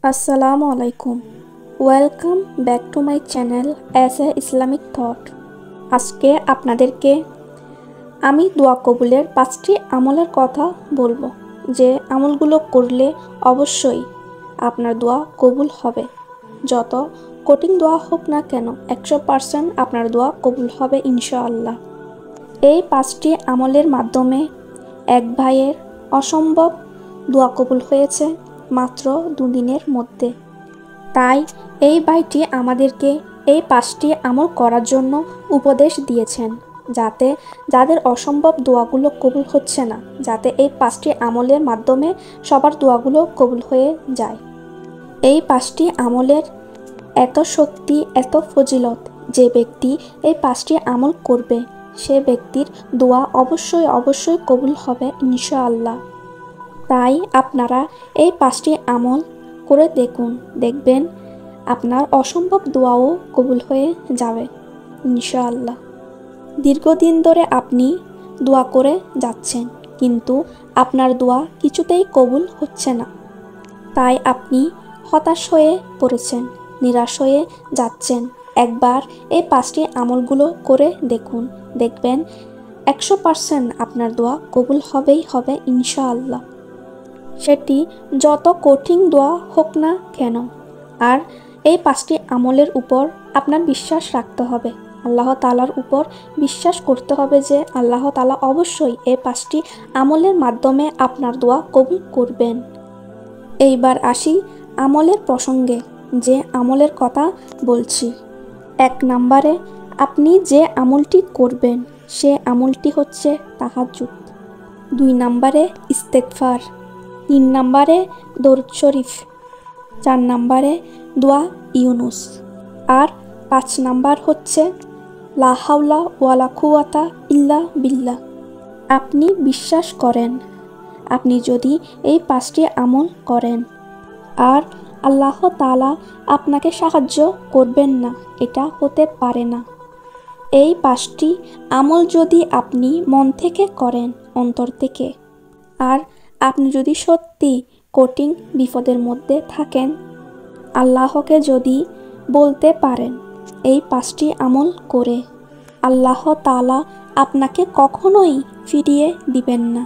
আসসালামু আলাইকুম। Welcome back to my channel as a Islamic thought. আজকে আপনাদেরকে আমি দোয়া কবুলের 5টি আমলের কথা বলবো, যে আমলগুলো করলে অবশ্যই আপনার দোয়া কবুল হবে। যত কঠিন দোয়া হোক না কেন 100% আপনার দোয়া কবুল হবে ইনশাআল্লাহ। এই 5টি আমলের মাধ্যমে এক ভাইয়ের অসম্ভব দোয়া কবুল হয়েছে মাত্র 2 দিনের মধ্যে। তাই এই ভাইটি আমাদেরকে এই 5টি আমল করার জন্য উপদেশ দিয়েছেন, যাতে যাদের অসম্ভব দোয়াগুলো কবুল হচ্ছে না, যাতে এই 5টি আমলের মাধ্যমে সবার দোয়াগুলো কবুল হয়ে যায়। এই 5টি আমলের এত শক্তি, এত ফজিলত, যে ব্যক্তি এই 5টি আমল করবে সে ব্যক্তির দোয়া অবশ্যই কবুল হবে ইনশাআল্লাহ। তাই আপনারা এই 5টি আমল করে দেখবেন আপনার অসম্ভব দোয়াও কবুল হয়ে যাবে ইনশাআল্লাহ। দীর্ঘদিন ধরে আপনি দোয়া করে যাচ্ছেন, কিন্তু আপনার দোয়া কিছুতেই কবুল হচ্ছে না। তাই আপনি হতাশ হয়ে পড়েছেন, নিরাশ হয়ে যাচ্ছেন। একবার এই 5টি আমলগুলো করে দেখবেন 100% আপনার দোয়া কবুল হবেই হবে ইনশাআল্লাহ। সেটি যত কঠিন দোয়া হোক না কেন। আর এই 5টি আমলের উপর আপনার বিশ্বাস রাখতে হবে, আল্লাহ তাআলার উপর বিশ্বাস করতে হবে যে আল্লাহ তাআলা অবশ্যই এই 5টি আমলের মাধ্যমে আপনার দোয়া কবুল করবেন। এইবার আসি আমলের প্রসঙ্গে, যে আমলের কথা বলছি। 1 নম্বরে আপনি যে আমলটি করবেন সে আমলটি হচ্ছে তাহাজ্জুদ। 2 নম্বরে ইস্তেগফার। 3 নম্বরে দরুদ শরীফ। 4 নম্বরে দোয়া ইউনুস। আর 5 নম্বর হচ্ছে লা হাওলা ওয়ালা কুওয়াতা ইল্লা বিল্লাহ। আপনি বিশ্বাস করেন, আপনি যদি এই 5টি আমল করেন আর আল্লাহ তাআলা আপনাকে সাহায্য করবেন না, এটা হতে পারে না। এই 5টি আমল যদি আপনি মন থেকে করেন, অন্তর থেকে, আর আপনি যদি সত্যি কঠিন বিপদের মধ্যে থাকেন, আল্লাহকে যদি বলতে পারেন এই 5টি আমল করে, আল্লাহ তাআলা আপনাকে কখনোই ফিরিয়ে দিবেন না।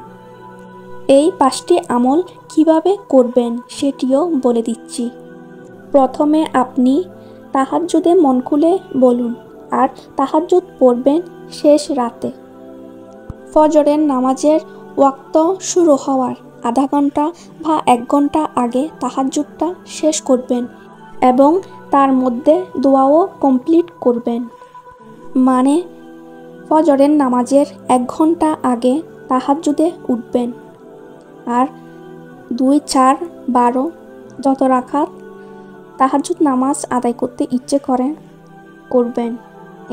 এই 5টি আমল কিভাবে করবেন সেটিও বলে দিচ্ছি। প্রথমে আপনি তাহাজ্জুদে মন খুলে বলুন, আর তাহাজ্জুদ পড়বেন শেষ রাতে। ফজরের নামাজের ওয়াক্ত শুরু হওয়ার আধা ঘন্টা বা 1 ঘন্টা আগে তাহাজ্জুদটা শেষ করবেন এবং তার মধ্যে দোয়াও কমপ্লিট করবেন। মানে ফজরের নামাজের 1 ঘন্টা আগে তাহাজ্জুদে উঠবেন, আর 2, 4, 12 যত রাকাত তাহাজ্জুদ নামাজ আদায় করতে ইচ্ছে করেন করবেন।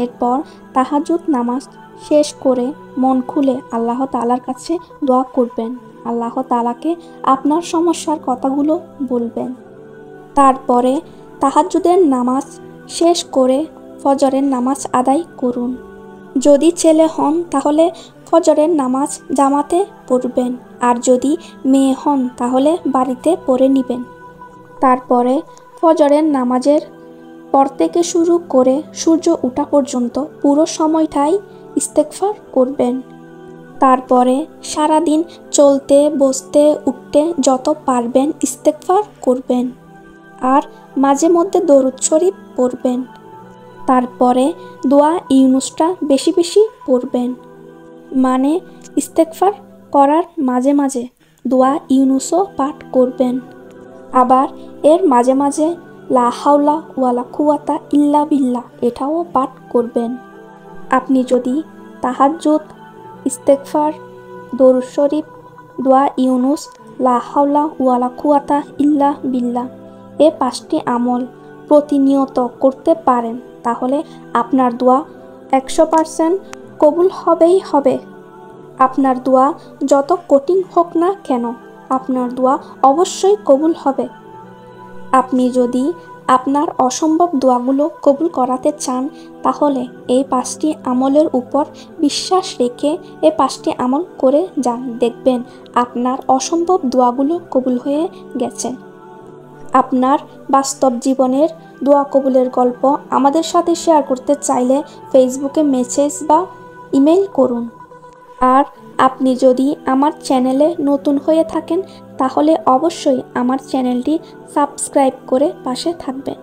এরপর তাহাজ্জুদ নামাজ শেষ করে মন খুলে আল্লাহ তাআলার কাছে দোয়া করবেন, আল্লাহ তাআলাকে আপনার সমস্যার কথাগুলো বলবেন। তারপরে তাহাজ্জুদের নামাজ শেষ করে ফজরের নামাজ আদায় করুন। যদি ছেলে হন তাহলে ফজরের নামাজ জামাতে পড়বেন, আর যদি মেয়ে হন তাহলে বাড়িতে পড়ে নেবেন। তারপরে ফজরের নামাজের পর থেকে শুরু করে সূর্য ওঠা পর্যন্ত পুরো সময়টাই ইস্তেগফার করবেন। তারপরে সারাদিন চলতে বসতে উঠতে যত পারবেন ইস্তেগফার করবেন, আর মাঝে মধ্যে দরুদ শরীফ পড়বেন। তারপরে দোয়া ইউনুসটা বেশি বেশি পড়বেন। মানে ইস্তেগফার করার মাঝে মাঝে দোয়া ইউনুসও পাঠ করবেন। আবার এর মাঝে মাঝে লা হাওলা ওয়ালা কুওয়াতা ইল্লা বিল্লাহ এটাও পাঠ করবেন। আপনি যদি তাহাজ্জুদ, ইস্তেগফার, দরুদ শরীফ, দোয়া ইউনুস, লা হাওলা ওয়ালা কুওয়াতা ইল্লা বিল্লাহ এই 5টি আমল প্রতিনিয়ত করতে পারেন, তাহলে আপনার দোয়া 100% কবুল হবেই হবে। আপনার দোয়া যত কঠিন হোক না কেন, আপনার দোয়া অবশ্যই কবুল হবে। আপনি যদি আপনার অসম্ভব দোয়াগুলো কবুল করাতে চান, তাহলে এই 5টি আমলের উপর বিশ্বাস রেখে এই 5টি আমল করে যান, দেখবেন আপনার অসম্ভব দোয়াগুলো কবুল হয়ে গেছে। আপনার বাস্তব জীবনের দোয়া কবুলের গল্প আমাদের সাথে শেয়ার করতে চাইলে ফেসবুকে মেসেজ বা ইমেল করুন। আর আপনি যদি আমার চ্যানেলে নতুন হয়ে থাকেন তাহলে অবশ্যই আমার চ্যানেলটি সাবস্ক্রাইব করে পাশে থাকবেন।